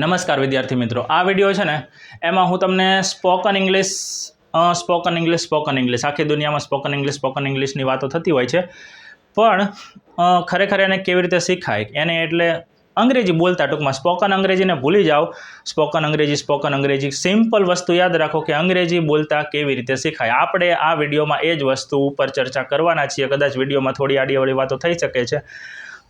નમસ્કાર વિદ્યાર્થી મિત્રો, આ વિડીયો છે ને એમાં હું તમને સ્પોકન ઇંગ્લિશ આખી દુનિયામાં સ્પોકન ઇંગ્લિશની વાતો થતી હોય છે, પણ ખરેખર એને કેવી રીતે શીખાય એને, એટલે અંગ્રેજી બોલતા ટૂંકમાં સ્પોકન અંગ્રેજીને ભૂલી જાઓ. સ્પોકન અંગ્રેજી સિમ્પલ વસ્તુ યાદ રાખો કે અંગ્રેજી બોલતા કેવી રીતે શીખાય. આપણે આ વિડીયોમાં એ જ વસ્તુ ઉપર ચર્ચા કરવાના છીએ. કદાચ વિડીયોમાં થોડી આડીઅવળી વાતો થઈ શકે છે,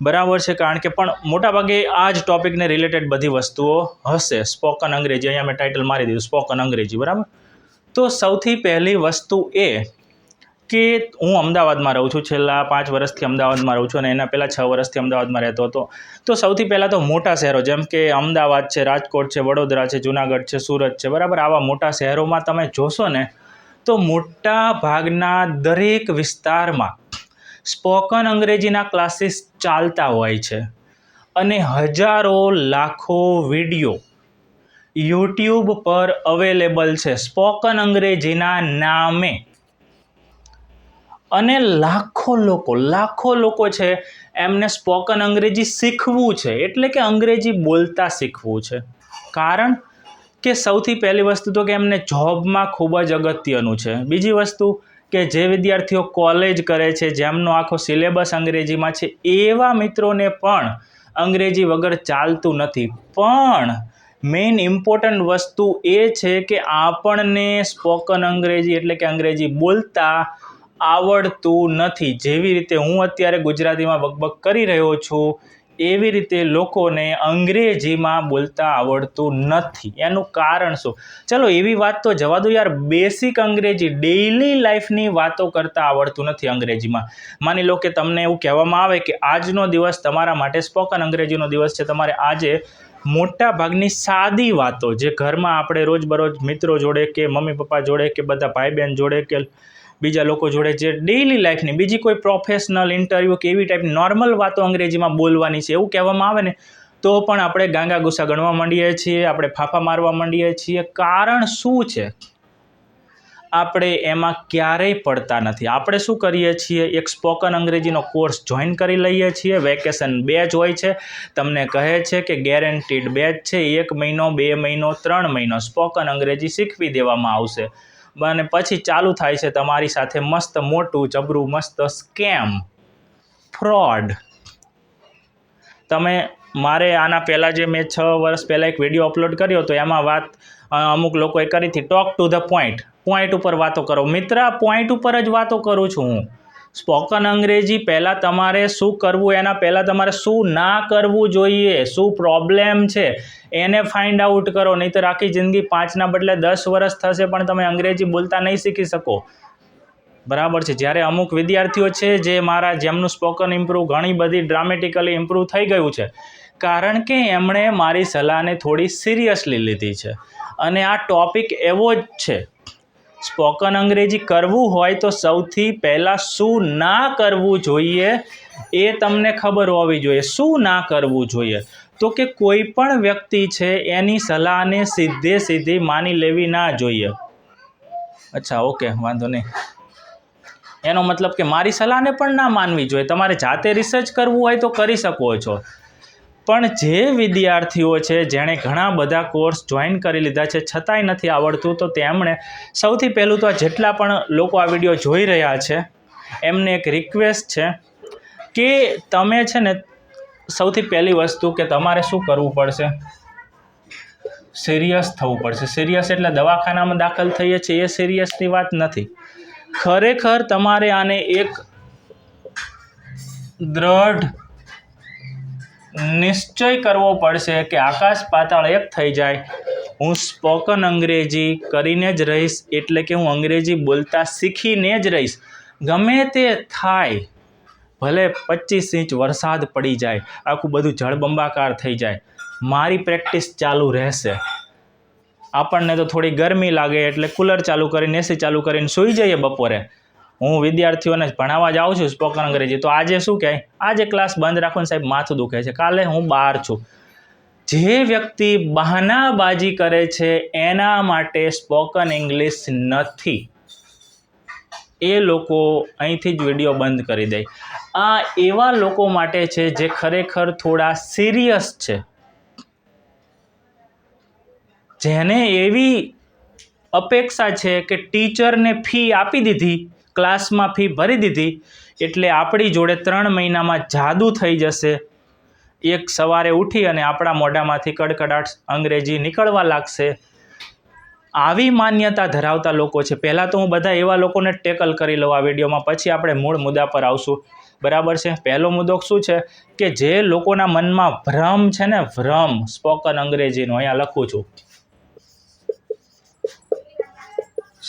બરાબર છે, કારણ કે પણ મોટાભાગે આ જ ટોપિકને રિલેટેડ બધી વસ્તુઓ હશે. સ્પોકન અંગ્રેજી, અહીંયા મેં ટાઇટલ મારી દીધું સ્પોકન અંગ્રેજી, બરાબર. તો સૌથી પહેલી વસ્તુ એ કે હું અમદાવાદમાં રહું છું, છેલ્લા 5 વર્ષથી અમદાવાદમાં રહું છું અને એના પહેલાં 6 વર્ષથી અમદાવાદમાં રહેતો હતો. તો સૌથી પહેલાં તો મોટા શહેરો જેમ કે અમદાવાદ છે, રાજકોટ છે, વડોદરા છે, જુનાગઢ છે, સુરત છે, બરાબર, આવા મોટા શહેરોમાં તમે જોશો ને તો મોટા ભાગના દરેક વિસ્તારમાં સ્પોકન અંગ્રેજીના ક્લાસીસ ચાલતા હોય છે અને હજારો લાખો વિડીયો યુટ્યુબ પર અવેલેબલ છે સ્પોકન અંગ્રેજીના નામે. અને લાખો લોકો છે એમને સ્પોકન અંગ્રેજી શીખવું છે, એટલે કે અંગ્રેજી બોલતા શીખવું છે. કારણ કે સૌથી પહેલી વસ્તુ તો કે એમને જોબમાં ખૂબ જ અગત્યનું છે. બીજી વસ્તુ કે જે વિદ્યાર્થીઓ કોલેજ કરે છે, જેમનો આખો સિલેબસ અંગ્રેજીમાં છે, એવા મિત્રોને પણ અંગ્રેજી વગર ચાલતું નથી. પણ મેઇન ઇમ્પોર્ટન્ટ વસ્તુ એ છે કે આપણને સ્પોકન અંગ્રેજી એટલે કે અંગ્રેજી બોલતા આવડતું નથી. જેવી રીતે હું અત્યારે ગુજરાતીમાં બકબક કરી રહ્યો છું, એવી રીતે લોકોને અંગ્રેજીમાં બોલતા આવડતું નથી. એનું કારણ શું? ચલો એવી વાત તો જવા દો યાર, બેસિક અંગ્રેજી ડેઇલી લાઈફની વાતો કરતાં આવડતું નથી અંગ્રેજીમાં. માની લો કે તમને એવું કહેવામાં આવે કે આજનો દિવસ તમારા માટે સ્પોકન અંગ્રેજીનો દિવસ છે. તમારે આજે મોટા ભાગની સાદી વાતો જે ઘરમાં આપણે રોજબરોજ મિત્રો જોડે કે મમ્મી પપ્પા જોડે કે બધા ભાઈ બહેન જોડે કે બીજા લોકો જોડે જે ડેઇલી લાઈફની બીજી કોઈ પ્રોફેશનલ ઇન્ટરવ્યૂ કે એવી ટાઈપની નોર્મલ વાતો અંગ્રેજીમાં બોલવાની છે એવું કહેવામાં આવે ને તો પણ આપણે ગાંગા ગુસ્સા ગણવા માંડીએ છીએ, આપણે ફાફા મારવા માંડીએ છીએ. કારણ શું છે? આપણે એમાં ક્યારેય પડતા નથી. આપણે શું કરીએ છીએ, એક સ્પોકન અંગ્રેજીનો કોર્સ જોઈન કરી લઈએ છીએ. વેકેશન બેચ હોય છે, તમને કહે છે કે ગેરંટીડ બેચ છે, 1 મહિનો 2 મહિનો 3 મહિનો સ્પોકન અંગ્રેજી શીખવી દેવામાં આવશે. અને પછી ચાલુ થાય છે તમારી સાથે મસ્ત મોટું જબરું મસ્ત સ્કેમ, ફ્રોડ. તમે મારે આના પહેલાં જે મેં 6 વર્ષ પહેલાં એક વિડીયો અપલોડ કર્યો તો એમાં વાત અમુક લોકોએ કરી હતી, ટોક ટુ ધ પોઈન્ટ ઉપર વાતો કરો. મિત્ર, પોઈન્ટ ઉપર જ વાતો કરું છું હું. સ્પોકન અંગ્રેજી પહેલાં તમારે શું કરવું, એના પહેલાં તમારે શું ના કરવું જોઈએ, શું પ્રોબ્લેમ છે એને ફાઇન્ડ આઉટ કરો. નહીંતર આખી જિંદગી 5ના બદલે 10 વર્ષ થશે પણ તમે અંગ્રેજી બોલતા નહીં શીખી શકો, બરાબર છે. જ્યારે અમુક વિદ્યાર્થીઓ છે જેમનું સ્પોકન ઇમ્પ્રૂવ ઘણી બધી ડ્રામેટિકલી ઇમ્પ્રૂવ થઈ ગયું છે, કારણ કે એમણે મારી સલાહને થોડી સિરિયસલી લીધી છે. અને આ ટોપિક એવો જ છે, સ્પોકન અંગ્રેજી કરવું હોય તો સૌથી પહેલાં શું ના કરવું જોઈએ એ તમને ખબર હોવી જોઈએ. શું ના કરવું જોઈએ? તો કે કોઈ પણ વ્યક્તિ છે એની સલાહને સીધી માની લેવી ના જોઈએ. અચ્છા, ઓકે, વાંધો નહીં. એનો મતલબ કે મારી સલાહને પણ ના માનવી જોઈએ. તમારે જાતે રિસર્ચ કરવું હોય તો કરી શકો છો. પણ જે વિદ્યાર્થીઓ છે જેણે ઘણા બધા કોર્સ જોઈન કરી લીધા છે છતાંય નથી આવડતું, તો તેમણે સૌથી પહેલું તો જેટલા પણ લોકો આ વિડીયો જોઈ રહ્યા છે એમને એક રિક્વેસ્ટ છે કે તમે છે ને સૌથી પહેલી વસ્તુ કે તમારે શું કરવું પડશે, સિરિયસ થવું પડશે. સિરિયસ એટલે દવાખાનામાં દાખલ થઈએ છીએ એ સિરિયસની વાત નથી. ખરેખર તમારે આને એક દ્રઢ નિશ્ચય કરવો પડશે કે આકાશ પાતાળ એક થઈ જાય, હું સ્પોકન અંગ્રેજી કરીને જ રહીશ, એટલે કે હું અંગ્રેજી બોલતા શીખીને જ રહીશ. ગમે તે થાય, ભલે 25 ઇંચ વરસાદ પડી જાય, આખું બધું જળબંબાકાર થઈ જાય, મારી પ્રેક્ટિસ ચાલુ રહેશે. આપણને તો થોડી ગરમી લાગે એટલે કુલર ચાલુ કરીને એસી ચાલુ કરીને સૂઈ જઈએ બપોરે. હું વિદ્યાર્થીઓને ભણાવવા જાઉં છું સ્પોકન અંગ્રેજી, તો આજે શું કહે, આજે ક્લાસ બંધ રાખો ને સાહેબ માથું દુખે છે, કાલે હું બહાર છું. જે વ્યક્તિ બહાનાબાજી કરે છે એના માટે સ્પોકન ઇંગ્લિશ નથી. એ લોકો અહીંથી જ વિડીયો બંધ કરી દે. આ એવા લોકો માટે છે જે ખરેખર થોડા સિરિયસ છે. જેને એવી અપેક્ષા છે કે ટીચરને ફી આપી દીધી, ક્લાસમાં ફી ભરી દીધી એટલે આપણી જોડે 3 મહિનામાં જાદુ થઈ જશે. એક સવારે ઉઠી અને આપણા મોઢામાંથી કડકડાટ અંગ્રેજી નીકળવા લાગશે. આવી માન્યતા ધરાવતા લોકો છે. પહેલાં તો હું બધા એવા લોકોને ટેકલ કરી લઉં આ વિડીયોમાં, પછી આપણે મૂળ મુદ્દા પર આવશું. બરાબર છે. પહેલો મુદ્દો શું છે કે જે લોકોના મનમાં ભ્રમ છે ને, ભ્રમ સ્પોકન અંગ્રેજીનો, અહીંયા લખું છું,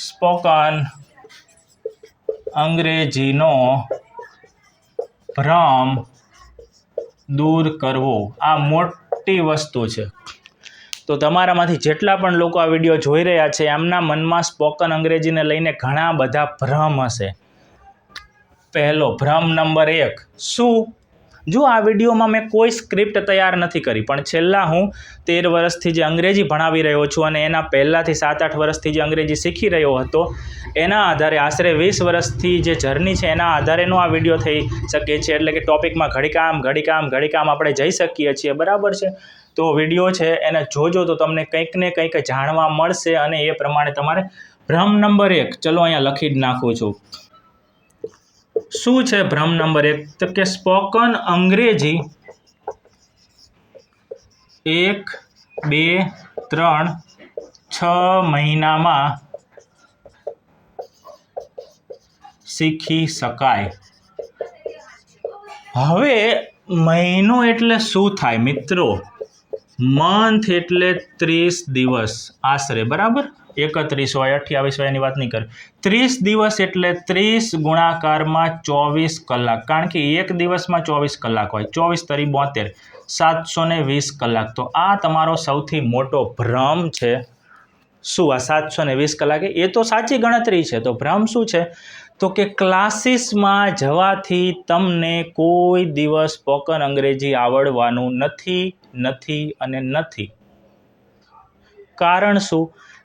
સ્પોકન અંગ્રેજીનો ભ્રમ દૂર કરવો, આ મોટી વસ્તુ છે. તો તમારામાંથી જેટલા પણ લોકો આ વિડીયો જોઈ રહ્યા છે એમના મનમાં સ્પોકન અંગ્રેજીને લઈને ઘણા બધા ભ્રમ હશે. પહેલો ભ્રમ નંબર 1 શું? જો આ વિડીયોમાં મેં કોઈ સ્ક્રિપ્ટ તૈયાર નથી કરી, પણ છેલ્લા હું 13 વર્ષથી જે અંગ્રેજી ભણાવી રહ્યો છું અને એના પહેલાંથી 7-8 વર્ષથી જે અંગ્રેજી શીખી રહ્યો હતો એના આધારે આશરે 20 વર્ષથી જે જર્ની છે એના આધારેનો આ વિડીયો થઈ શકે છે. એટલે કે ટોપિકમાં ઘડીકામ આપણે જઈ શકીએ છીએ. બરાબર છે. તો વિડીયો છે એને જોજો તો તમને કંઈક ને કંઈક જાણવા મળશે અને એ પ્રમાણે તમારે ભ્રમ નંબર 1 ચલો અહીંયા લખી જ નાખું છું. શું છે ભ્રમ નંબર 1? તો કે સ્પોકન અંગ્રેજી 1, 2, 3, 6 મહિનામાં શીખી શકાય. હવે મહિનો એટલે શું થાય મિત્રો? મંથ એટલે 30 દિવસ આશરે, બરાબર? 31 હોય, 28 હોય, એની વાત નહીં કરે. 30 દિવસ એટલે 30 ગુણાકારમાં 24 કલાક, કારણ કે એક દિવસમાં 24 કલાક હોય. 24 તરી 72, 720 કલાક. તો આ તમારો સૌથી મોટો ભ્રમ છે. શું આ 720 કલાકે? એ તો સાચી ગણતરી છે. તો ભ્રમ શું છે? તો કે ક્લાસીસમાં જવાથી તમને કોઈ દિવસ સ્પોકન અંગ્રેજી આવડવાનું નથી. કારણ શું?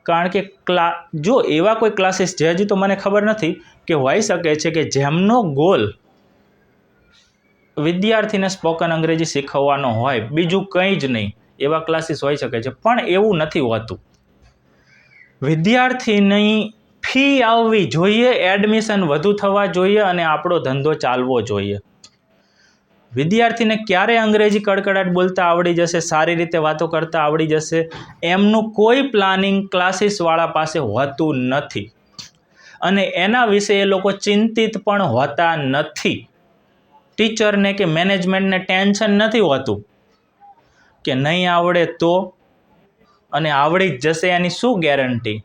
કારણ કે જો એવા કોઈ ક્લાસીસ છે, હજી તો મને ખબર નથી, કે હોઈ શકે છે કે જેમનો ગોલ વિદ્યાર્થીને સ્પોકન અંગ્રેજી શીખવવાનો હોય, બીજું કંઈ જ નહીં. એવા ક્લાસીસ હોઈ શકે છે, પણ એવું નથી હોતું. વિદ્યાર્થીની ફી આવવી જોઈએ, એડમિશન વધુ થવા જોઈએ અને આપણો ધંધો ચાલવો જોઈએ. વિદ્યાર્થીને ક્યારે અંગ્રેજી કડકડાટ બોલતા આવડી જશે, સારી રીતે વાતો કરતા આવડી જશે, એમનું કોઈ પ્લાનિંગ ક્લાસીસવાળા પાસે હોતું નથી અને એના વિશે એ લોકો ચિંતિત પણ હોતા નથી. ટીચરને કે મેનેજમેન્ટને ટેન્શન નથી હોતું કે નહીં આવડે તો, અને આવડી જ જશે એની શું ગેરંટી.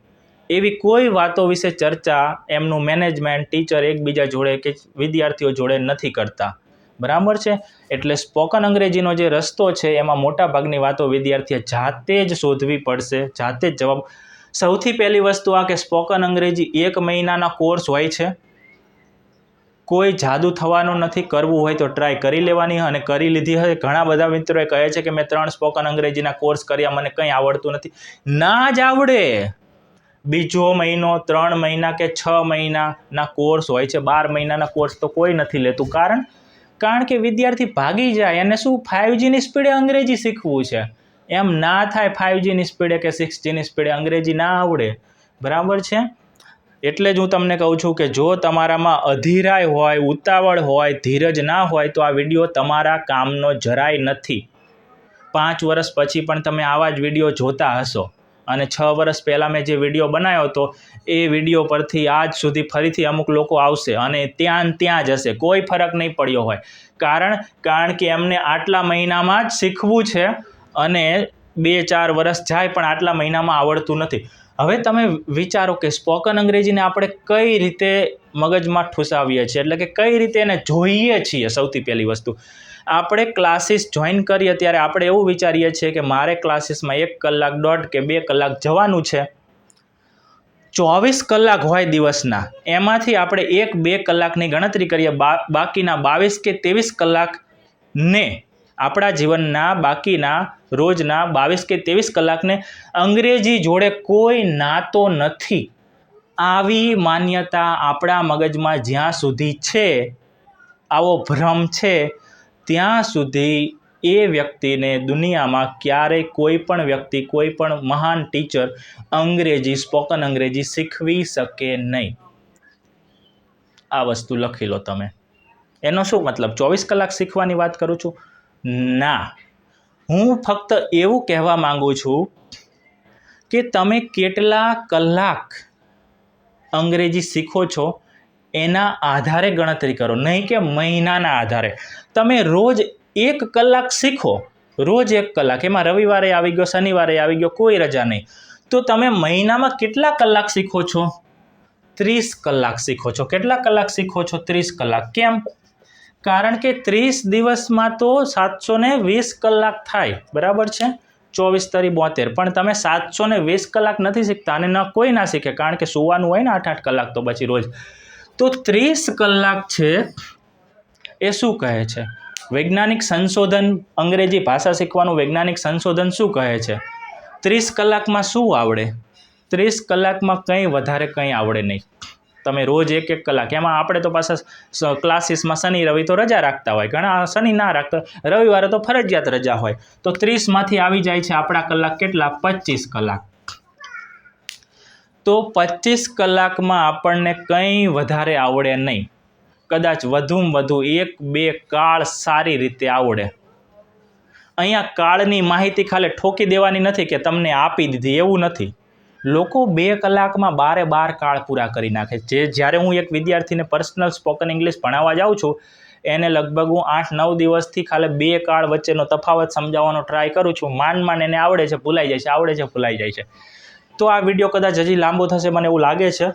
એવી કોઈ વાતો વિશે ચર્ચા એમનું મેનેજમેન્ટ, ટીચર એકબીજા જોડે કે વિદ્યાર્થીઓ જોડે નથી કરતા. બરાબર છે. એટલે સ્પોકન અંગ્રેજીનો જે રસ્તો છે એમાં મોટા ભાગની વાતો વિદ્યાર્થીએ જાતે જ શોધવી પડશે, જાતે જ જવાબ. સૌથી પહેલી વસ્તુ આ કે સ્પોકન અંગ્રેજી 1 મહિનાના કોર્સ હોય છે. કોઈ જાદુ થવાનું નથી. કરવું હોય તો ટ્રાય કરી લેવાની, અને કરી લીધી હશે. ઘણા બધા મિત્રોએ કહે છે કે મેં 3 સ્પોકન અંગ્રેજીના કોર્સ કર્યા, મને કંઈ આવડતું નથી. ના જ આવડે. બીજો મહિનો, 3 મહિના કે 6 મહિનાના કોર્સ હોય છે. 12 મહિનાના કોર્સ તો કોઈ નથી લેતું. કારણ કે વિદ્યાર્થી ભાગી જાય. એને શું 5Gની સ્પીડે અંગ્રેજી શીખવું છે? એમ ના થાય. 5Gની સ્પીડે કે 6Gની સ્પીડે અંગ્રેજી ના આવડે. બરાબર છે. એટલે જ હું તમને કહું છું કે જો તમારામાં અધીરાય હોય, ઉતાવળ હોય, ધીરજ ના હોય તો આ વિડીયો તમારા કામનો જરાય નથી. 5 વર્ષ પછી પણ તમે આવા જ વિડીયો જોતા હશો, અને 6 વર્ષ પહેલાં મેં જે વિડીયો બનાવ્યો હતો એ વિડીયો પરથી આજ સુધી ફરીથી અમુક લોકો આવશે અને ત્યાં જ હશે. કોઈ ફરક નહીં પડ્યો હોય. કારણ કે એમને આટલા મહિનામાં જ શીખવું છે અને 2-4 વર્ષ જાય પણ આટલા મહિનામાં આવડતું નથી. હવે તમે વિચારો કે સ્પોકન અંગ્રેજીને આપણે કઈ રીતે મગજમાં ઠૂસાવીએ છીએ, એટલે કે કઈ રીતે એને જોઈએ છીએ. સૌથી પહેલી વસ્તુ, આપણે ક્લાસીસ જોઈન કરીએ ત્યારે આપણે એવું વિચારીએ છીએ કે મારે ક્લાસીસમાં 1 કલાક, 1.5 કે 2 કલાક જવાનું છે. 24 કલાક હોય દિવસના, એમાંથી આપણે 1-2 કલાકની ગણતરી કરીએ. બાકીના 22 કે 23 કલાકને આપણા જીવનના બાકીના રોજના 22 કે 23 કલાકને અંગ્રેજી જોડે કોઈ નાતો નથી. આવી માન્યતા આપણા મગજમાં જ્યાં સુધી છે, આવો ભ્રમ છે, ત્યાં સુધી એ વ્યક્તિને દુનિયામાં ક્યારેય કોઈ પણ વ્યક્તિ, કોઈ પણ મહાન ટીચર અંગ્રેજી, સ્પોકન અંગ્રેજી શીખવી શકે નહીં. આ વસ્તુ લખી લો તમે. એનો શું મતલબ 24 કલાક શીખવાની વાત કરું છું? ના, હું ફક્ત એવું કહેવા માંગુ છું કે તમે કેટલા કલાક અંગ્રેજી શીખો છો એના આધારે ગણતરી કરો, નહીં કે મહિનાના આધારે. તમે રોજ 1 કલાક શીખો, રોજ 1 કલાક, એમાં રવિવારે આવી ગયો, શનિવારે આવી ગયો, કોઈ રજા નહીં, તો તમે મહિનામાં કેટલા કલાક શીખો છો? 30 કલાક શીખો છો. કેટલા કલાક શીખો છો? 30 કલાક. કેમ? કારણ કે 30 દિવસમાં તો 720 કલાક થાય, બરાબર છે? 24 તરી 72, પણ તમે 720 કલાક નથી શીખતા, અને ન કોઈ ના શીખે, કારણ કે સુવાનું હોય ને 8-8 કલાક તો પછી રોજ. તો 30 કલાક છે એ શું કહે છે? વૈજ્ઞાનિક સંશોધન, અંગ્રેજી ભાષા શીખવાનું વૈજ્ઞાનિક સંશોધન શું કહે છે? 30 કલાકમાં શું આવડે? 30 કલાકમાં કંઈ વધારે કંઈ આવડે નહીં. તમે રોજ 1-1 કલાક, એમાં આપણે તો પાછા ક્લાસીસમાં શનિ રવિ તો રજા રાખતા હોય, ઘણા શનિ ના રાખતા, રવિવારે તો ફરજિયાત રજા હોય. તો 30માંથી આવી જાય છે આપણા કલાક કેટલા? 25 કલાક. તો 25 કલાકમાં આપણને કંઈ વધારે આવડે નહીં. કદાચ વધુમાં વધુ 1-2 કાળ સારી રીતે આવડે. અહીંયા કાળની માહિતી ખાલી ઠોકી દેવાની નથી કે તમને આપી દીધી, એવું નથી. લોકો 2 કલાકમાં 12 કાળ પૂરા કરી નાખે. જ્યારે હું એક વિદ્યાર્થીને પર્સનલ સ્પોકન ઇંગ્લિશ ભણાવવા જાઉં છું, એને લગભગ હું 8-9 દિવસથી ખાલી 2 કાળ વચ્ચેનો તફાવત સમજાવવાનો ટ્રાય કરું છું. માંડ એને આવડે છે, ભૂલાઈ જાય છે, આવડે છે, ભૂલાઈ જાય છે. તો આ વિડીયો કદાચ હજી લાંબો થશે, મને એવું લાગે છે,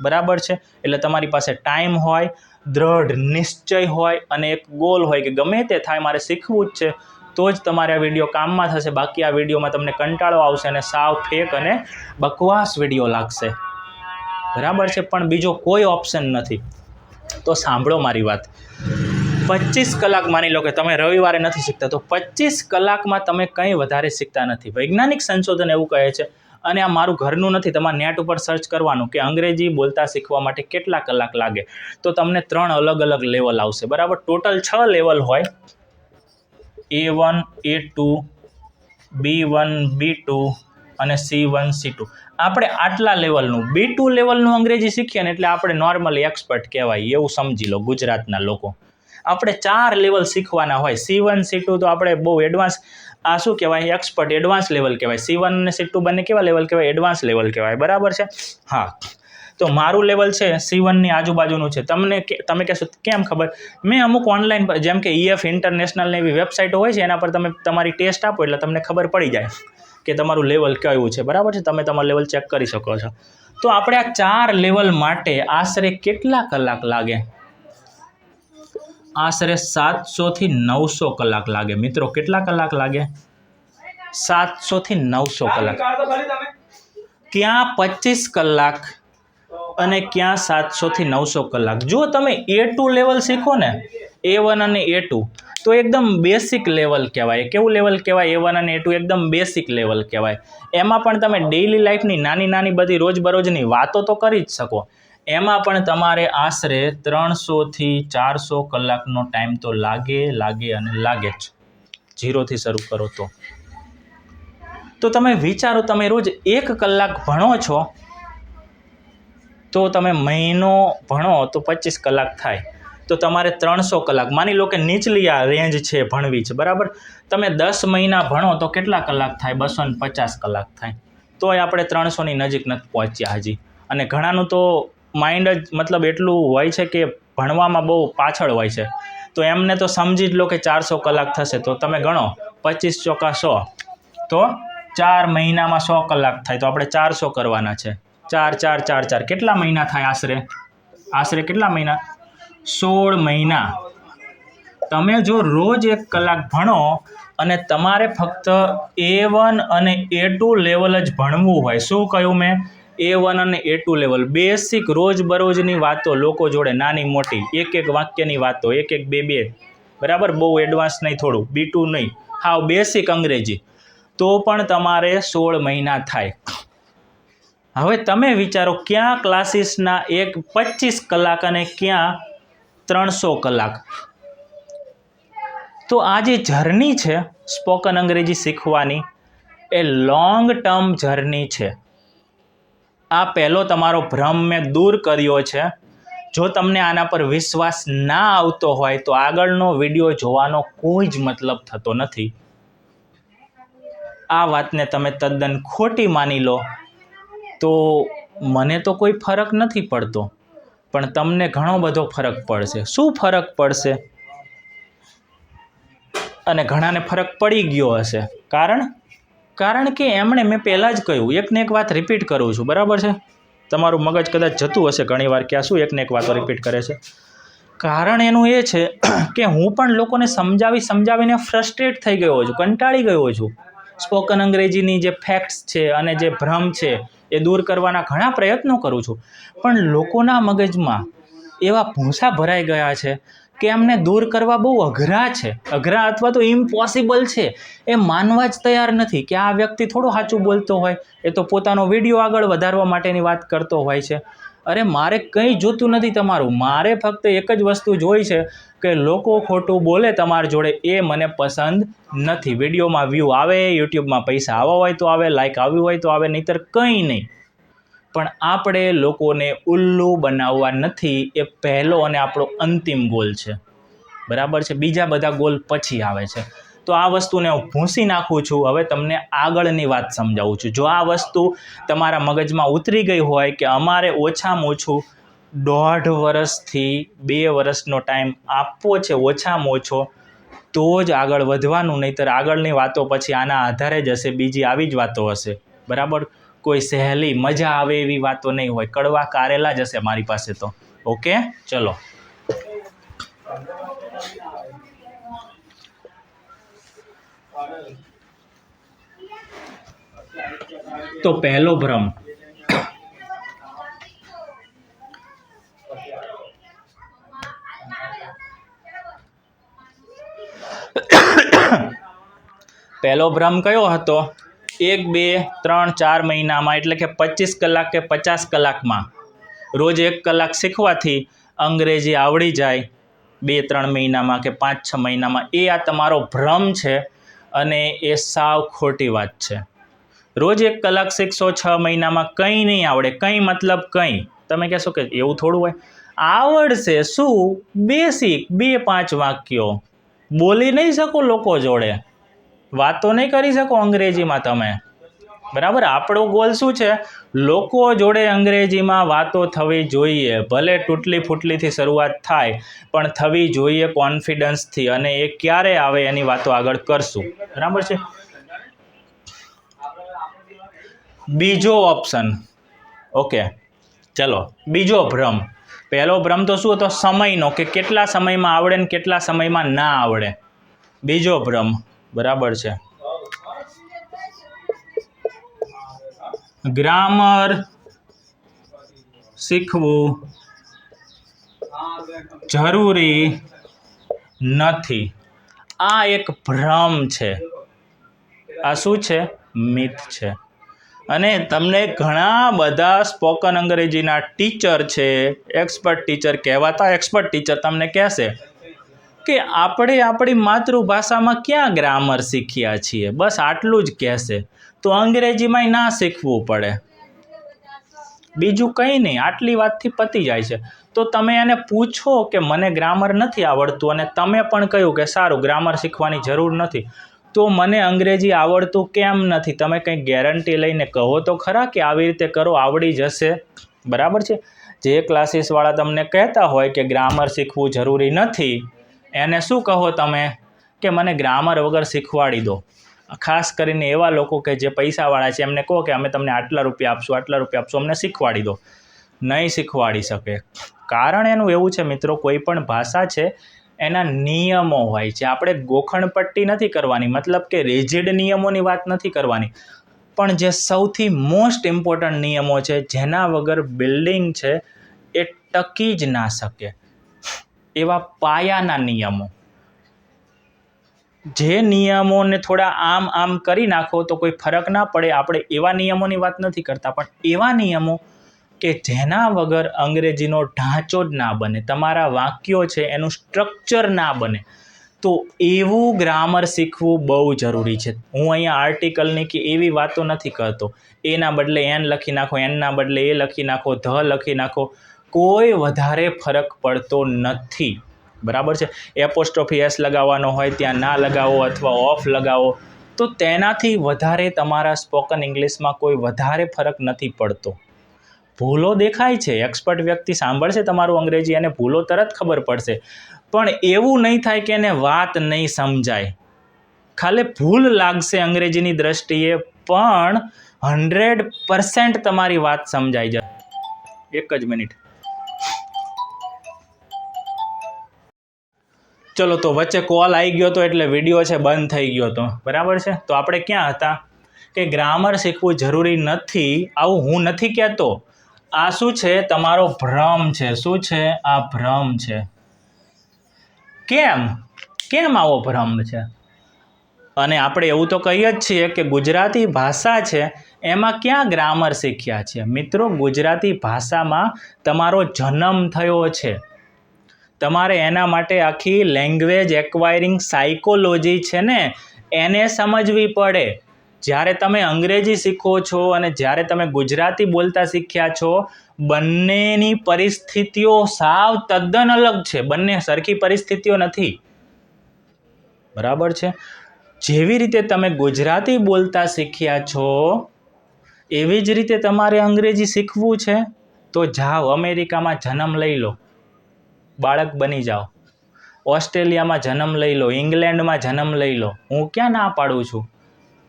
બરાબર છે? એટલે તમારી પાસે ટાઈમ હોય, દ્રઢ નિશ્ચય હોય, અને એક ગોલ હોય કે ગમે તે થાય મારે શીખવું જ છે, તો જ તમારે આ વિડીયો કામમાં થશે. બાકી આ વિડીયોમાં તમને કંટાળો આવશે અને સાવ ફેક અને બકવાસ વિડીયો લાગશે, બરાબર છે? પણ બીજો કોઈ ઓપ્શન નથી. તો સાંભળો મારી વાત. 25 કલાક માની લો કે તમે રવિવારે નથી શીખતા, તો 25 કલાકમાં તમે કંઈ વધારે શીખતા નથી. વૈજ્ઞાનિક સંશોધન એવું કહે છે, અને આ મારું ઘરનું નથી, તમારે નેટ ઉપર સર્ચ કરવાનું કે અંગ્રેજી બોલતા શીખવા માટે કેટલા કલાક લાગે, તો તમને 3 અલગ અલગ લેવલ આવશે, બરાબર? ટોટલ 6 લેવલ હોય: A1, A2, B1, B2 અને C1, C2. આપણે આટલા લેવલનું B2 લેવલનું અંગ્રેજી શીખીએ ને એટલે આપણે નોર્મલી એક્સપર્ટ કહેવાય, એવું સમજી લો ગુજરાતના લોકો. આપણે 4 લેવલ શીખવાના હોય. C1, C2 તો આપણે બહુ એડવાન્સ, આ શું કહેવાય? એક્સપર્ટ એડવાન્સ લેવલ કહેવાય. C1 અને C2 બંને કેવા લેવલ કહેવાય? એડવાન્સ લેવલ કહેવાય, બરાબર છે? હા, તો મારું લેવલ છે C1ની આજુબાજુનું છે. તમે કહેશો કેમ ખબર? મેં અમુક ઓનલાઈન પર, જેમ કે EF ઇન્ટરનેશનલની એવી વેબસાઇટો હોય છે, એના પર તમે તમારી ટેસ્ટ આપો એટલે તમને ખબર પડી જાય કે તમારું લેવલ કયું છે, બરાબર છે? તમે તમારું લેવલ ચેક કરી શકો છો. તો આપણે આ 4 લેવલ માટે આશરે કેટલા કલાક લાગે? આશરે 700 થી 900 કલાક લાગે. મિત્રો, કેટલા કલાક લાગે? 700 થી 900 કલાક. ક્યાં 25 કલાક અને ક્યાં 700 થી 900 કલાક. જો તમે A2 લેવલ શીખો ને, A1 અને A2, તો એકદમ બેસિક લેવલ કહેવાય. કેવું લેવલ કહેવાય? A1 અને A2 એકદમ બેસિક લેવલ કહેવાય. એમાં પણ તમે ડેઇલી લાઈફની નાની નાની બધી રોજબરોજની વાતો તો કરી જ શકો. એમાં પણ તમારે આશરે 300 થી 400 કલાકનો ટાઈમ તો લાગે જ. 0 થી શરૂ કરો તો તમે વિચારો, તમે રોજ 1 કલાક ભણો છો, તો તમે મહિનો ભણો તો 25 કલાક થાય, તો તમારે 300 કલાક, માની લો કે નીચલી આ રેન્જ છે ભણવી છે, બરાબર? તમે 10 મહિના ભણો તો કેટલા કલાક થાય? 250 કલાક થાય. તોય આપણે 300ની નજીક નથી પહોંચ્યા હજી. અને ઘણાનું તો માઇન્ડ જ મતલબ એટલું હોય છે કે ભણવામાં બહુ પાછળ હોય છે. તો એમને તો સમજી જ લો કે 400 કલાક થશે. તો તમે ગણો 25 ચોકા 100, તો 4 મહિનામાં 100 કલાક થાય. તો આપણે 400 કરવાના છે. 4 કેટલા મહિના થાય? આશરે કેટલા મહિના? 16 મહિના. તમે જો રોજ 1 કલાક ભણો અને તમારે ફક્ત A1 અને A2 લેવલ જ ભણવું હોય. શું કહ્યું મેં? A1 અને A2 લેવલ. બેસિક રોજબરોજની વાતો લોકો જોડે, નાની મોટી, એક વાક્યની વાતો, એક 2, બરાબર? બહુ એડવાન્સ નહીં, થોડું B2 નહીં, હાવ બેસિક અંગ્રેજી. તો પણ તમારે 16 મહિના થાય. હવે તમે વિચારો, ક્યાં ક્લાસીસના 25 કલાક અને ક્યાં 300 કલાક. તો આ જે જર્ની છે સ્પોકન અંગ્રેજી શીખવાની એ લોંગ ટર્મ જર્ની છે. આ પહેલો તમારો ભ્રમ મેં દૂર કર્યો છે. જો તમને આના પર વિશ્વાસ ના આવતો હોય તો આગળનો વિડીયો જોવાનો કોઈ જ મતલબ થતો નથી. આ વાતને તમે તદ્દન ખોટી માની લો તો મને તો કોઈ ફરક નથી પડતો, પણ તમને ઘણો બધો ફરક પડશે. શું ફરક પડશે? અને ઘણાને ફરક પડી ગયો હશે. કારણ કે મેં પહેલાં જ કહ્યું, એકને એક વાત રિપીટ કરું છું, બરાબર છે? તમારું મગજ કદાચ જતું હશે ઘણીવાર કે આ શું એકને એક વાતો રિપીટ કરે છે. કારણ એનું એ છે કે હું પણ લોકોને સમજાવીને ફ્રસ્ટ્રેટ થઈ ગયો છું, કંટાળી ગયો છું. સ્પોકન અંગ્રેજીની જે ફેક્ટ્સ છે અને જે ભ્રમ છે એ દૂર કરવાના ઘણા પ્રયત્નો કરું છું, પણ લોકોના મગજમાં એવા ભૂંસા ભરાઈ ગયા છે કે એમને દૂર કરવા બહુ અઘરા અથવા તો ઇમ્પોસિબલ છે. એ માનવા જ તૈયાર નથી કે આ વ્યક્તિ થોડો સાચું બોલતો હોય, એ તો પોતાનો વિડીયો આગળ વધારવા માટેની વાત કરતો હોય છે. અરે મારે કંઈ જોતું નથી તમારું, મારે ફક્ત એક જ વસ્તુ જોઈ છે કે લોકો ખોટું બોલે તમારી જોડે, એ મને પસંદ નથી. વિડીયોમાં વ્યૂ આવે, યુટ્યુબમાં પૈસા આવવા હોય તો આવે, લાઇક આવ્યું હોય તો આવે, નહીંતર કંઈ નહીં. પણ આપણે લોકોને ઉલ્લુ બનાવવા નથી, એ પહેલો અને આપણો અંતિમ ગોલ છે, બરાબર છે? બીજા બધા ગોલ પછી આવે છે. તો આ વસ્તુને હું ભૂંસી નાખું છું. હવે તમને આગળની વાત સમજાવું છું. જો આ વસ્તુ તમારા મગજમાં ઉતરી ગઈ હોય કે અમારે ઓછામાં ઓછું 1.5 વર્ષથી 2 વર્ષનો ટાઈમ આપવો છે ઓછામાં ઓછો, તો જ આગળ વધવાનું, નહીંતર આગળની વાતો પછી આના આધારે જ હશે, બીજી આવી જ વાતો હશે, બરાબર? કોઈ સહેલી મજા આવે એવી વાતો નહીં હોય, કડવા કારેલા જ હશે મારી પાસે તો. ઓકે, ચલો. તો પહેલો ભ્રમ, પહેલો ભ્રમ કયો હતો? 1, 2, 3, 4 મહિનામાં, એટલે કે 25 કલાક કે 50 કલાકમાં રોજ 1 કલાક શીખવાથી અંગ્રેજી આવડી જાય 2-3 મહિનામાં કે 5-6 મહિનામાં. એ આ તમારો ભ્રમ છે અને એ સાવ ખોટી વાત છે. રોજ 1 કલાક શીખશો 6 મહિનામાં કંઈ નહીં આવડે. કંઈ મતલબ કંઈ. તમે કહેશો કે એવું થોડું હોય. આવડશે શું? બેસિક 2-5 વાક્યો બોલી નહીં શકો, લોકો જોડે વાતો નહીં કરી શકો અંગ્રેજીમાં તમે, બરાબર? આપણો ગોલ શું છે? લોકો જોડે અંગ્રેજીમાં વાતો થવી જોઈએ. ભલે તૂટલી ફૂટલીથી શરૂઆત થાય, પણ થવી જોઈએ કોન્ફિડન્સથી. અને એ ક્યારે આવે એની વાતો આગળ કરશું, બરાબર છે? બીજો ઓપ્શન, ઓકે ચલો. બીજો ભ્રમ, પહેલો ભ્રમ તો શું હતો? સમયનો, કે કેટલા સમયમાં આવડે ને કેટલા સમયમાં ના આવડે. બીજો ભ્રમ, બરાબર છે, ગ્રામર શીખવું જરૂરી નથી. આ એક ભ્રમ છે. આ શું છે? મિથ છે. અને તમને ઘણા બધા સ્પોકન અંગ્રેજીના ટીચર છે, એક્સપર્ટ ટીચર કહેવાતા એક્સપર્ટ ટીચર તમને કહેશે કે આપણે આપણી માતૃભાષામાં ક્યાં ગ્રામર શીખ્યા છીએ, બસ આટલું જ કહેશે. તો અંગ્રેજીમાંય ના શીખવું પડે, બીજું કંઈ નહીં, આટલી વાતથી પતી જાય છે. તો તમે એને પૂછો કે મને ગ્રામર નથી આવડતું, અને તમે પણ કહ્યું કે સારું ગ્રામર શીખવાની જરૂર નથી, તો મને અંગ્રેજી આવડતું કેમ નથી? તમે કંઈક ગેરંટી લઈને કહો તો ખરા કે આવી રીતે કરો આવડી જશે, બરાબર છે? જે ક્લાસીસવાળા તમને કહેતા હોય કે ગ્રામર શીખવું જરૂરી નથી, એને શું કહો તમે? કે મને ગ્રામર વગર શીખવાડી દો. ખાસ કરીને એવા લોકો કે જે પૈસાવાળા છે, એમને કહો કે અમે તમને આટલા રૂપિયા આપશું, અમને શીખવાડી દો. નહીં શીખવાડી શકે. કારણ એનું એવું છે મિત્રો, કોઈ પણ ભાષા છે એના નિયમો હોય છે. આપણે ગોખણપટ્ટી નથી કરવાની, મતલબ કે રિજિડ નિયમોની વાત નથી કરવાની, પણ જે સૌથી મોસ્ટ ઇમ્પોર્ટન્ટ નિયમો છે, જેના વગર બિલ્ડિંગ છે એ ટકી જ ના શકે, એવા પાયાના નિયમો. જે નિયમોને થોડા આમ કરી નાખો તો કોઈ ફરક ના પડે, આપણે એવા નિયમોની વાત નથી કરતા, પણ એવા નિયમો કે જેના વગર અંગ્રેજીનો ઢાંચો જ ના બને, તમારા વાક્યો છે એનું સ્ટ્રક્ચર ના બને. તો એવું ગ્રામર શીખવું બહુ જરૂરી છે. હું અહીંયા આર્ટિકલની કે એવી વાતો નથી કરતો. એના બદલે એન લખી નાખો, એનના બદલે એ લખી નાખો, ધ લખી નાખો, કોઈ વધારે ફરક પડતો નથી. બરાબર છે. એપોસ્ટ્રોફી એસ લગાવવાનો હોય ત્યાં ના લગાવો અથવા ઓફ લગાવો, તો તેનાથી વધારે તમારા સ્પોકન ઇંગ્લિશમાં કોઈ વધારે ફરક નથી પડતો. ભૂલો દેખાય છે, એક્સપર્ટ વ્યક્તિ સાંભળશે તમારું અંગ્રેજી અને ભૂલો તરત ખબર પડશે, પણ એવું નહીં થાય કે એને વાત નહીં સમજાય. ખાલી ભૂલ લાગશે અંગ્રેજીની દ્રષ્ટિએ, પણ 100% તમારી વાત સમજાઈ જાય. એક જ મિનિટ. ચલો, તો વચ્ચે કોલ આવી ગયો હતો એટલે વિડીયો છે બંધ થઈ ગયો હતો. બરાબર છે. તો આપણે ક્યાં હતા કે ગ્રામર શીખવું જરૂરી નથી, આવું હું નથી કહેતો. આ શું છે? તમારો ભ્રમ છે. શું છે? આ ભ્રમ છે. કેમ આવો ભ્રમ છે? અને આપણે એવું તો કહીએ જ છીએ કે ગુજરાતી ભાષા છે એમાં ક્યાં ગ્રામર શીખ્યા છે? મિત્રો, ગુજરાતી ભાષામાં તમારો જન્મ થયો છે. તમારે એના માટે આખી લેંગ્વેજ એક્વાયરિંગ સાયકોલોજી છે ને, એને સમજવી પડે. જ્યારે તમે અંગ્રેજી શીખો છો અને જ્યારે તમે ગુજરાતી બોલતા શીખ્યા છો, બંનેની પરિસ્થિતિઓ સાવ તદ્દન અલગ છે. બંને સરખી પરિસ્થિતિઓ નથી. બરાબર છે. જેવી રીતે તમે ગુજરાતી બોલતા શીખ્યા છો એવી જ રીતે તમારે અંગ્રેજી શીખવું છે, તો જાઓ અમેરિકામાં જન્મ લઈ લો, બાળક બની જાઓ. ઓસ્ટ્રેલિયામાં જન્મ લઈ લો, ઇંગ્લેન્ડમાં જન્મ લઈ લો. હું ક્યાં ના પાડું છું?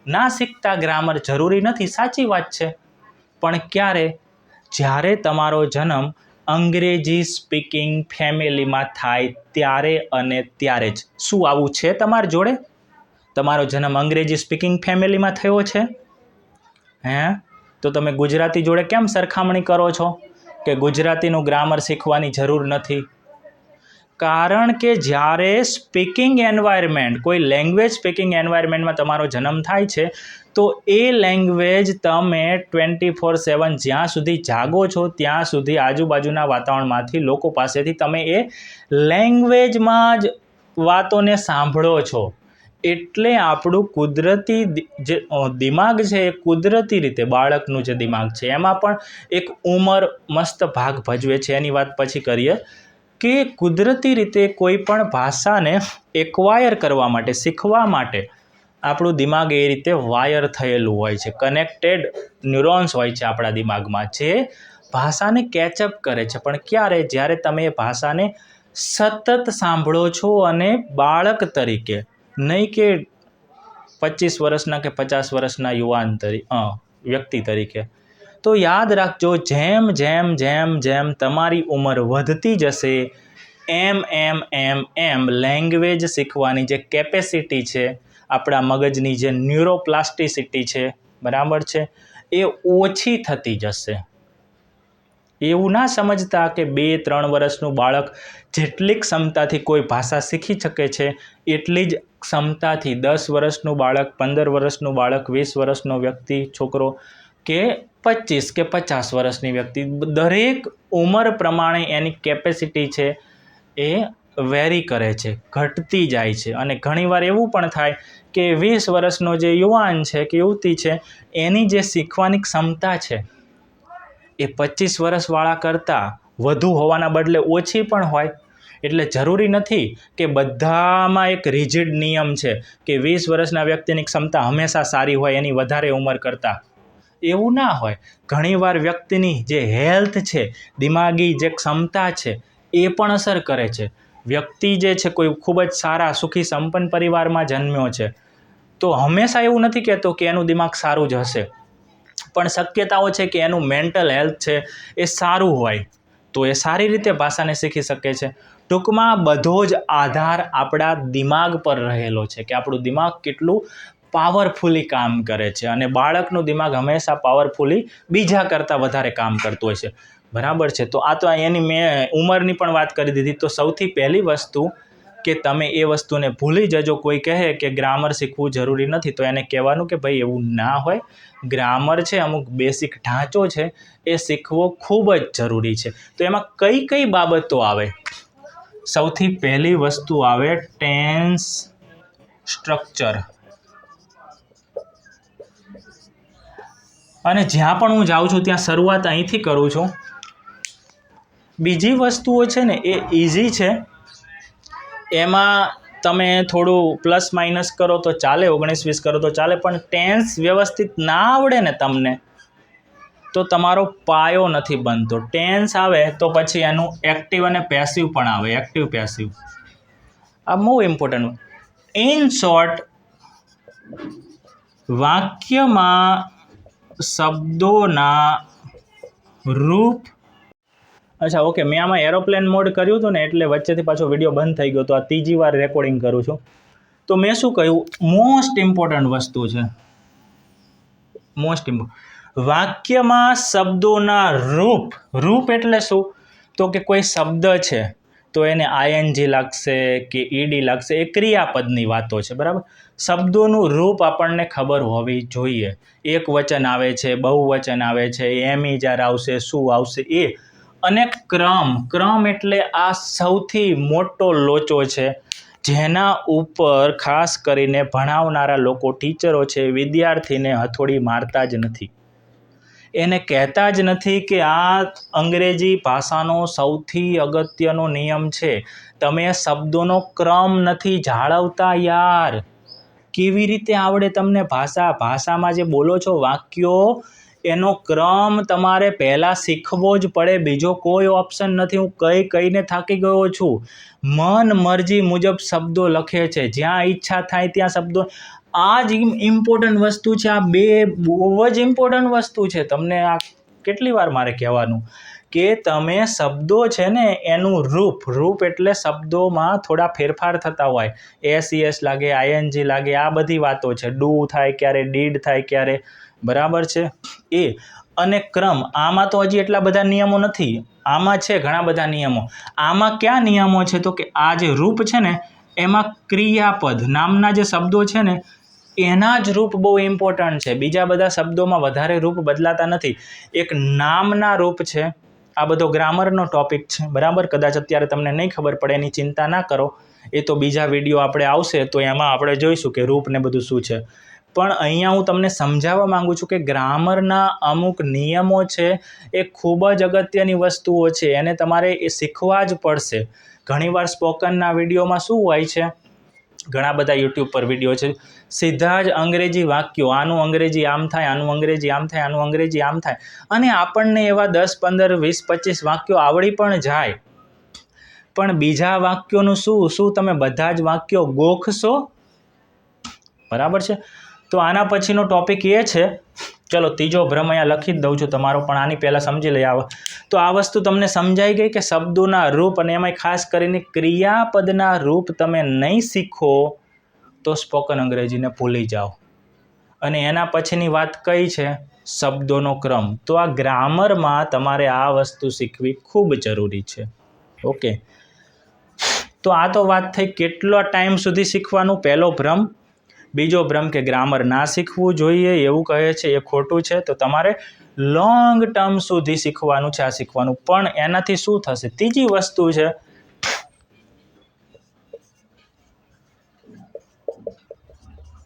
ના શીખતા ગ્રામર જરૂરી નથી, સાચી વાત છે. પણ ક્યારે? જ્યારે તમારો જન્મ અંગ્રેજી સ્પીકિંગ ફેમિલીમાં થાય ત્યારે અને ત્યારે જ. શું આવું છે તમારી જોડે? તમારો જન્મ અંગ્રેજી સ્પીકિંગ ફેમિલીમાં થયો છે? તો તમે ગુજરાતી જોડે કેમ સરખામણી કરો છો કે ગુજરાતીનું ગ્રામર શીખવાની જરૂર નથી? કારણ કે જ્યારે સ્પીકિંગ એન્વાયરમેન્ટ, કોઈ લેંગ્વેજ સ્પીકિંગ એન્વાયરમેન્ટમાં તમારો જન્મ થાય છે, તો એ લેંગ્વેજ તમે 24/7 જ્યાં સુધી જાગો છો ત્યાં સુધી આજુબાજુના વાતાવરણમાંથી, લોકો પાસેથી તમે એ લેંગ્વેજમાં જ વાતોને સાંભળો છો. એટલે આપણું કુદરતી જે દિમાગ છે એ કુદરતી રીતે, બાળકનું જે દિમાગ છે એમાં પણ એક ઉંમર મસ્ત ભાગ ભજવે છે. એની વાત પછી કરીએ કે કુદરતી રીતે કોઈ પણ ભાષાને એક્વાયર કરવા માટે, શીખવા માટે આપણું દિમાગ એ રીતે વાયર થયેલું હોય છે. કનેક્ટેડ ન્યુરોન્સ હોય છે આપણા દિમાગમાં, જે ભાષાને કેચઅપ કરે છે. પણ ક્યારે? જ્યારે તમે એ ભાષાને સતત સાંભળો છો અને બાળક તરીકે, નહીં કે 25 વર્ષના કે 50 વર્ષના યુવાન વ્યક્તિ તરીકે. તો યાદ રાખજો, જેમ જેમ જેમ જેમ તમારી ઉંમર વધતી જશે એમ લેંગ્વેજ શીખવાની જે કેપેસિટી છે, આપણા મગજની જે ન્યુરોપ્લાસ્ટિસિટી છે, બરાબર છે, એ ઓછી થતી જશે. એવું ના સમજતા કે 2-3 વર્ષનું બાળક જેટલી ક્ષમતાથી કોઈ ભાષા શીખી શકે છે એટલી જ ક્ષમતાથી 10 વર્ષનું બાળક, 15 વર્ષનું બાળક, 20 વર્ષનો વ્યક્તિ, છોકરો કે 25 કે 50 વર્ષની વ્યક્તિ, દરેક ઉંમર પ્રમાણે એની કેપેસિટી છે એ વેરી કરે છે, ઘટતી જાય છે. અને ઘણીવાર એવું પણ થાય કે 20 વર્ષનો જે યુવાન છે કે યુવતી છે, એની જે શીખવાની ક્ષમતા છે એ 25 વર્ષવાળા કરતાં વધુ હોવાના બદલે ઓછી પણ હોય. એટલે જરૂરી નથી કે બધામાં એક રિજિડ નિયમ છે કે 20 વર્ષના વ્યક્તિની ક્ષમતા હંમેશા સારી હોય એની વધારે ઉંમર કરતાં. એવું ના હોય. ઘણીવાર વ્યક્તિની જે હેલ્થ છે, દિમાગી જે ક્ષમતા છે, એ પણ અસર કરે છે. વ્યક્તિ જે છે કોઈ ખૂબ જ સારા, સુખી, સંપન્ન પરિવારમાં જન્મ્યો છે, તો હંમેશા એવું નથી કહેતો કે એનું દિમાગ સારું જ હશે, પણ શક્યતાઓ છે કે એનું મેન્ટલ હેલ્થ છે એ સારું હોય, તો એ સારી રીતે ભાષાને શીખી શકે છે. ટૂંકમાં બધો જ આધાર આપણા દિમાગ પર રહેલો છે કે આપણું દિમાગ કેટલું પાવરફુલી કામ કરે છે. અને બાળકનું દિમાગ હંમેશા પાવરફુલી બીજા કરતાં વધારે કામ કરતું હોય છે. બરાબર છે. તો આ તો એની મેં ઉંમરની પણ વાત કરી દીધી. તો સૌથી પહેલી વસ્તુ કે તમે એ વસ્તુને ભૂલી જજો. કોઈ કહે કે ગ્રામર શીખવું જરૂરી નથી, તો એને કહેવાનું કે ભાઈ એવું ના હોય. ગ્રામર છે, અમુક બેસિક ઢાંચો છે, એ શીખવો ખૂબ જ જરૂરી છે. તો એમાં કઈ કઈ બાબતો આવે? સૌથી પહેલી વસ્તુ આવે ટેન્સ સ્ટ્રક્ચર. અને જ્યાં પણ હું જાઉં છું ત્યાં શરૂઆત અહીંથી કરું છું. બીજી વસ્તુઓ છે ને એ ઇઝી છે, એમાં તમે થોડું પ્લસ માઇનસ કરો તો ચાલે, 19-20 કરો તો ચાલે, પણ ટેન્સ વ્યવસ્થિત ના આવડે ને તમને તો તમારો પાયો નથી બનતો. ટેન્સ આવે તો પછી એનું એક્ટિવ અને પેસિવ પણ આવે, એક્ટિવ પેસિવ. આ બહુ ઇમ્પોર્ટન્ટ. ઇન શોર્ટ, વાક્યમાં શબ્દોના રૂપ. અચ્છા, ઓકે, મેં આમાં એરોપ્લેન મોડ કર્યું હતું ને એટલે વચ્ચેથી પાછો વિડીયો બંધ થઈ ગયો, તો આ ત્રીજી વાર રેકોર્ડિંગ કરું છું. તો મેં શું કહ્યું, મોસ્ટ ઇમ્પોર્ટન્ટ વસ્તુ છે, મોસ્ટ ઇમ્પોર્ટન્ટ. વાક્યમાં શબ્દોના રૂપ. રૂપ એટલે શું? તો કે કોઈ શબ્દ છે તો એને આઈએનજી લાગશે કે ઈડી લાગશે, એ ક્રિયાપદની વાતો છે, બરાબર. શબ્દોનું રૂપ આપણને ખબર હોવી જોઈએ. એક વચન આવે છે, બહુવચન આવે છે, એમી જ્યારે આવશે, શું આવશે એ. અને ક્રમ. ક્રમ એટલે આ સૌથી મોટો લોચો છે, જેના ઉપર ખાસ કરીને ભણાવનારા લોકો, ટીચરો છે, વિદ્યાર્થીને હથોડી મારતા જ નથી. એને કહેતા જ નથી કે આ અંગ્રેજી ભાષાનો સૌથી અગત્યનો નિયમ છે, તમે શબ્દોનો ક્રમ નથી જાળવતા યાર. કેવી રીતે આવડે તમને ભાષા? ભાષામાં જે બોલો છો વાક્યો, એનો ક્રમ તમારે પહેલાં શીખવો જ પડે, બીજો કોઈ ઓપ્શન નથી. હું કહીને થાકી ગયો છું. મન મરજી મુજબ શબ્દો લખે છે, જ્યાં ઈચ્છા થાય ત્યાં શબ્દો. આ જ ઇમ્પોર્ટન્ટ વસ્તુ છે, આ બે બહુ જ ઇમ્પોર્ટન્ટ વસ્તુ છે. તમને આ કેટલી વાર મારે કહેવાનું કે તમે શબ્દો છે ને એનું રૂપ એટલે શબ્દોમાં થોડા ફેરફાર થતા હોય, એસ લાગે, આઈએનજી લાગે, આ બધી વાતો છે. ડુ થાય ક્યારે, ડીડ થાય ક્યારે, બરાબર છે એ. અને ક્રમ, આમાં તો હજી એટલા બધા નિયમો નથી, આમાં છે ઘણા બધા નિયમો. આમાં ક્યાં નિયમો છે? તો કે આ જે રૂપ છે ને એમાં ક્રિયાપદ નામના જે શબ્દો છે ને એના જ રૂપ બહુ ઇમ્પોર્ટન્ટ છે. બીજા બધા શબ્દોમાં વધારે રૂપ બદલાતા નથી. એક નામના રૂપ છે. આ બધો ગ્રામરનો ટોપિક છે, બરાબર. કદાચ અત્યારે તમને નહીં ખબર પડે, એની ચિંતા ના કરો, એ તો બીજા વિડીયો આપણે આવશે તો એમાં આપણે જોઈશું કે રૂપ ને બધું શું છે. પણ અહીંયા હું તમને સમજાવવા માંગુ છું કે ગ્રામરના અમુક નિયમો છે, એ ખૂબ જ અગત્યની વસ્તુઓ છે, એને તમારે એ શીખવા જ પડશે. ઘણીવાર સ્પોકનના વિડીયોમાં શું હોય છે, ઘણા બધા યુટ્યુબ પર વિડીયો છે, સીધા જ અંગ્રેજી વાક્યો, આનું અંગ્રેજી આમ થાય, આનું અંગ્રેજી આમ થાય, આનું અંગ્રેજી આમ થાય, અને આપણને એવા 10, 15, 20, 25 વાક્યો આવડી પણ જાય. પણ બીજા વાક્યોનું શું તમે બધા જ વાક્યો ગોખશો? બરાબર છે. તો આના પછીનો ટોપિક એ છે, ચલો ત્રીજો ભ્રમ અહીંયા લખી જ દઉં છું તમારો, પણ આની પહેલાં સમજી લઈએ. તો આ વસ્તુ તમને સમજાઈ ગઈ કે શબ્દોના રૂપ, અને એમાંય ખાસ કરીને ક્રિયાપદના રૂપ તમે નહીં શીખો તો સ્પોકન અંગ્રેજીને ભૂલી જાઓ. અને એના પછીની વાત કઈ છે? શબ્દોનો ક્રમ. તો આ ગ્રામરમાં તમારે આ વસ્તુ શીખવી ખૂબ જરૂરી છે. ઓકે, તો આ તો વાત થઈ કેટલો ટાઈમ સુધી શીખવાનું, પહેલો ભ્રમ. બીજો ભ્રમ કે ગ્રામર ના શીખવું જોઈએ એવું કહે છે, એ ખોટું છે. તો તમારે લોંગ ટર્મ સુધી શીખવાનું છે, આ શીખવાનું. પણ એનાથી શું થશે? ત્રીજી વસ્તુ છે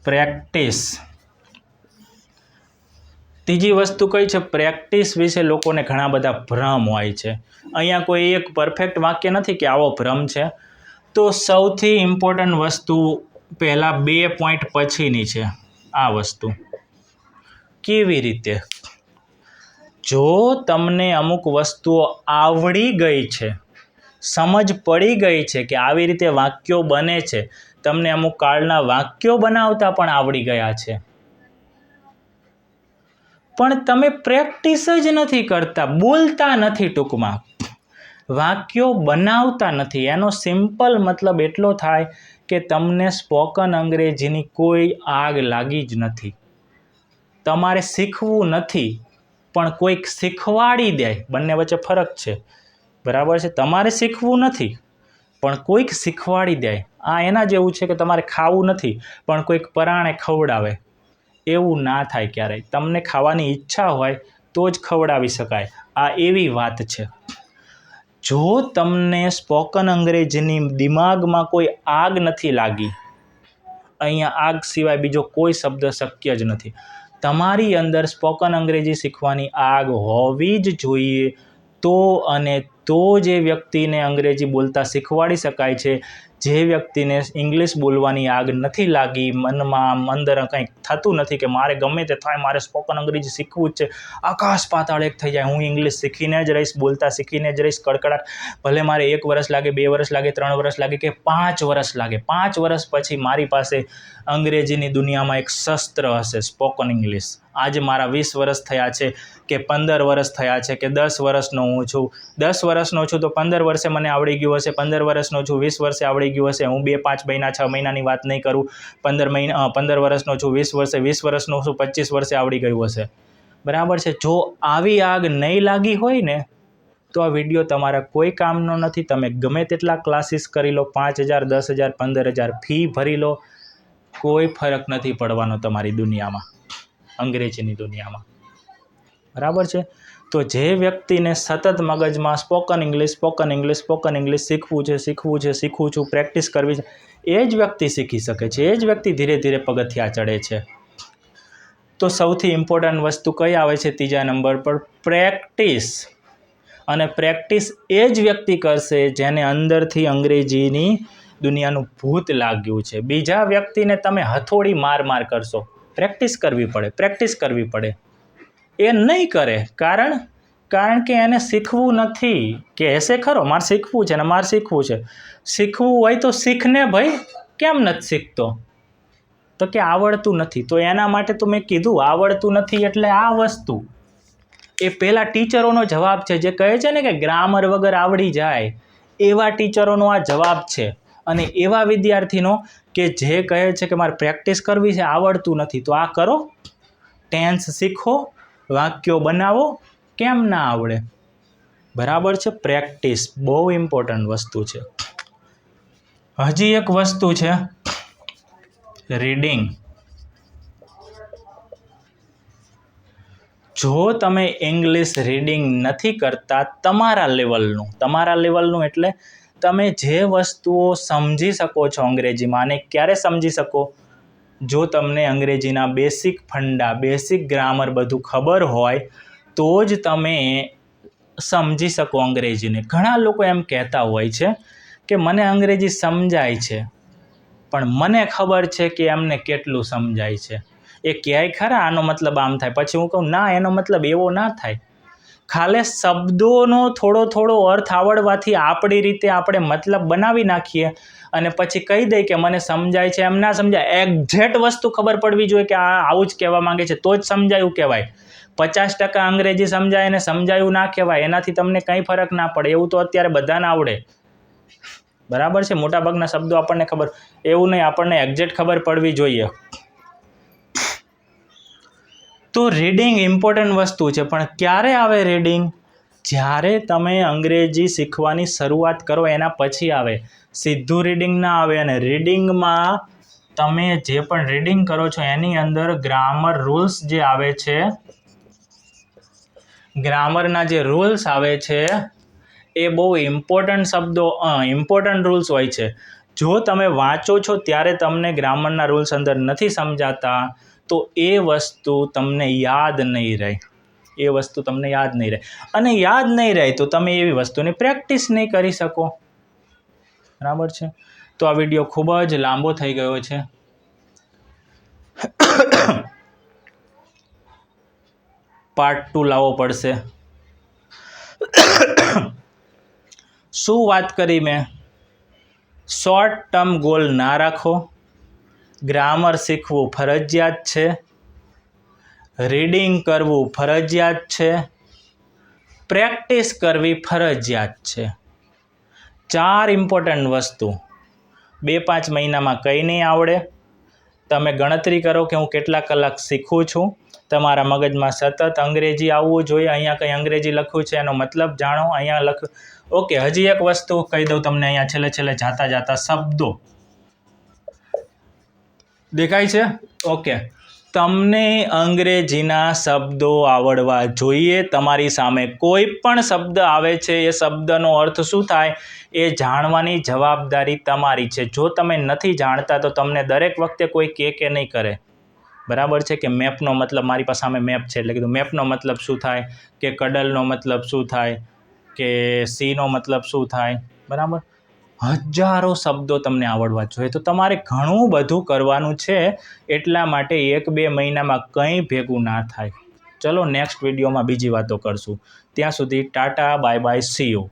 પ્રેક્ટિસ. ત્રીજી વસ્તુ કઈ છે? પ્રેક્ટિસ વિશે લોકોને ઘણા બધા ભ્રમ હોય છે. અહીંયા કોઈ એક પરફેક્ટ વાક્ય નથી કે આવો ભ્રમ છે. તો સૌથી ઇમ્પોર્ટન્ટ વસ્તુ પહેલાં 2 પોઈન્ટ પછીની છે આ વસ્તુ. કેવી રીતે? જો તમને અમુક વસ્તુઓ આવડી ગઈ છે, સમજ પડી ગઈ છે કે આવી રીતે વાક્યો બને છે, તમને અમુક કાળના વાક્યો બનાવતા પણ આવડી ગયા છે, પણ તમે પ્રેક્ટિસ જ નથી કરતા, બોલતા નથી, ટૂંકમાં વાક્યો બનાવતા નથી. એનો સિમ્પલ મતલબ એટલો થાય કે તમને સ્પોકન અંગ્રેજીની કોઈ આગ લાગી જ નથી. તમારે શીખવું નથી, પણ કોઈક શીખવાડી દે, બંને વચ્ચે ફરક છે, બરાબર છે. તમારે શીખવું નથી પણ કોઈક શીખવાડી દે. આ એના જેવું છે કે તમારે ખાવું નથી પણ કોઈક પરાણે ખવડાવે. એવું ના થાય ક્યારેય. તમને ખાવાની ઈચ્છા હોય તો જ ખવડાવી શકાય. આ એવી વાત છે. જો તમને સ્પોકન અંગ્રેજીની દિમાગમાં કોઈ આગ નથી લાગી, અહીંયા આગ સિવાય બીજો કોઈ શબ્દ શક્ય જ નથી, તમારી અંદર સ્પોકન અંગ્રેજી શીખવાની આગ હોવી જ જોઈએ, તો જે વ્યક્તિને અંગ્રેજી બોલતા શીખવાડી શકાય છે. જે વ્યક્તિને ઇંગ્લિશ બોલવાની આગ નથી લાગી, મનમાં અંદર કંઈક થતું નથી કે મારે ગમે તે થાય મારે સ્પોકન અંગ્રેજી શીખવું જ છે, આકાશ પાતાળ એક થઈ જાય, હું ઇંગ્લિશ શીખીને જ રહીશ, બોલતા શીખીને જ રહીશ, કડકડાટ, ભલે મારે 1 વર્ષ લાગે, 2 વર્ષ લાગે, 3 વર્ષ લાગે કે 5 વર્ષ લાગે, 5 વર્ષ પછી મારી પાસે અંગ્રેજીની દુનિયામાં એક શસ્ત્ર હશે, સ્પોકન ઇંગ્લિશ. આજે મારા 20 વર્ષ થયા છે કે 15 વર્ષ થયા છે કે 10 વર્ષનો હું છું, 10 વર્ષનો છું તો 15 વર્ષે મને આવડી ગયું હશે, 15 વર્ષનો છું 20 વર્ષે આવડી ગયું હશે. હું 2, 5 મહિના 6 મહિનાની વાત નહીં કરું, 15 વર્ષનો છું 20 વર્ષનો છું 25 વર્ષે આવડી ગયું હશે. બરાબર છે. જો આવી આગ નહીં લાગી હોય ને તો આ વિડીયો તમારા કોઈ કામનો નથી. તમે ગમે તેટલા ક્લાસીસ કરી લો, 5,000, 10,000, 15,000 ફી ભરી લો, કોઈ ફરક નથી પડવાનો તમારી દુનિયામાં, અંગ્રેજીની દુનિયામાં. બરાબર છે. તો જે વ્યક્તિને સતત મગજમાં સ્પોકન ઇંગ્લિશ શીખવું છું, પ્રેક્ટિસ કરવી છે, એ જ વ્યક્તિ શીખી શકે છે, એ જ વ્યક્તિ ધીરે ધીરે પગથિયા ચડે છે. તો સૌથી ઇમ્પોર્ટન્ટ વસ્તુ કઈ આવે છે 3જા નંબર પર? પ્રેક્ટિસ. અને પ્રેક્ટિસ એ જ વ્યક્તિ કરશે જેને અંદરથી અંગ્રેજીની દુનિયાનું ભૂત લાગ્યું છે. બીજા વ્યક્તિને તમે હથોડી માર કરશો, પ્રેક્ટિસ કરવી પડે, એ નહીં કરે. કારણ કે એને શીખવું નથી. કહેશે ખરો મારે શીખવું છે, શીખવું હોય તો શીખને ભાઈ, કેમ નથી શીખતો? તો કે આવડતું નથી. તો એના માટે તો મેં કીધું આવડતું નથી એટલે આ વસ્તુ. એ પહેલાં ટીચરોનો જવાબ છે જે કહે છે ને કે ગ્રામર વગર આવડી જાય, એવા ટીચરોનો આ જવાબ છે. અને એવા વિદ્યાર્થીનો કે જે કહે છે કે મારે પ્રેક્ટિસ કરવી છે, આવડતું નથી, તો આ કરો, ટેન્સ શીખો, વાક્યો બનાવો, કેમ ના આવડે? બરાબર છે. પ્રેક્ટિસ બહુ ઇમ્પોર્ટન્ટ વસ્તુ છે. હજી એક વસ્તુ છે રીડિંગ. જો તમે ઇંગ્લિશ રીડિંગ નથી કરતા તમારા લેવલનું એટલે તમે જે વસ્તુઓ સમજી શકો છો અંગ્રેજીમાં, અને ક્યારે સમજી શકો? જો તમને અંગ્રેજીના બેસિક ફંડા, બેસિક ગ્રામર બધું ખબર હોય તો જ તમે સમજી શકો અંગ્રેજીને. ઘણા લોકો એમ કહેતા હોય છે કે મને અંગ્રેજી સમજાય છે, પણ મને ખબર છે કે એમને કેટલું સમજાય છે. એ ક્યાંય ખરા આનો મતલબ આમ થાય? પછી હું કહું ના, એનો મતલબ એવો ના થાય. ખાલી શબ્દોનો થોડો અર્થ આવડવાથી આપણી રીતે આપણે મતલબ બનાવી નાખીએ અને પછી કહી દઈએ કે મને સમજાય છે. એમ ના સમજાય. એક્ઝેક્ટ વસ્તુ ખબર પડવી જોઈએ કે આ આવું જ કહેવા માંગે છે તો જ સમજાયું કહેવાય. 50% અંગ્રેજી સમજાય ને સમજાયું ના કહેવાય, એનાથી તમને કંઈ ફરક ના પડે. એવું તો અત્યારે બધાને આવડે. બરાબર છે. મોટાભાગના શબ્દો આપણને ખબર, એવું નહીં, આપણને એક્ઝેક્ટ ખબર પડવી જોઈએ. તો રીડિંગ ઇમ્પોર્ટન્ટ વસ્તુ છે, પણ ક્યારે આવે રીડિંગ? જ્યારે તમે અંગ્રેજી શીખવાની શરૂઆત કરો એના પછી આવે. સીધું રીડિંગ ના આવે. અને રીડિંગમાં તમે જે પણ રીડિંગ કરો છો એની અંદર ગ્રામર રૂલ્સ જે આવે છે, ગ્રામરના જે રૂલ્સ આવે છે એ બહુ ઇમ્પોર્ટન્ટ રૂલ્સ હોય છે. જો તમે વાંચો છો ત્યારે તમને ગ્રામરના રૂલ્સ અંદર નથી સમજાતા તો એ વસ્તુ તમને યાદ નહીં રહે. અને યાદ નહીં રહે તો તમે એવી વસ્તુની પ્રેક્ટિસ નહીં કરી શકો. બરાબર છે. તો આ વિડીયો ખૂબ જ લાંબો થઈ ગયો છે. પાર્ટ 2 લાવવો પડશે. શું વાત કરી મેં? શોર્ટ ટર્મ ગોલ ના રાખો. ગ્રામર શીખવું ફરજિયાત છે. રીડિંગ કરવું ફરજિયાત છે. પ્રેક્ટિસ કરવી ફરજિયાત છે. 4 ઇમ્પોર્ટન્ટ વસ્તુ. 2-5 મહિનામાં કંઈ નહીં આવડે. તમે ગણતરી કરો કે હું કેટલા કલાક શીખું છું. તમારા મગજમાં સતત અંગ્રેજી આવવું જોઈએ. અહીંયા કંઈ અંગ્રેજી લખ્યું છે એનો મતલબ જાણો. અહીંયા લખ્યું. ઓકે, હજી એક વસ્તુ કહી દઉં તમને. અહીંયા છેલ્લે જાતા શબ્દો દેખાય છે? ઓકે, તમને અંગ્રેજીના શબ્દો આવડવા જોઈએ. તમારી સામે કોઈ પણ શબ્દ આવે છે એ શબ્દનો અર્થ શું થાય એ જાણવાની જવાબદારી તમારી છે. જો તમે નથી જાણતા તો તમને દરેક વખતે કોઈ કે નહીં કરે. બરાબર છે કે મેપનો મતલબ, મારી પાસે સામે મેપ છે એટલે કીધું મેપનો મતલબ શું થાય, કે કડલનો મતલબ શું થાય, કે સીનો મતલબ શું થાય. બરાબર, હજારો શબ્દો તમને આવડવા જોઈએ. તો તમારે ઘણું બધું કરવાનું છે, એટલા માટે 1-2 મહિનામાં કંઈ ભેગું ના થાય. ચલો નેક્સ્ટ વિડીયોમાં બીજી વાતો કરશું. ત્યાં સુધી Tata, bye bye, C you.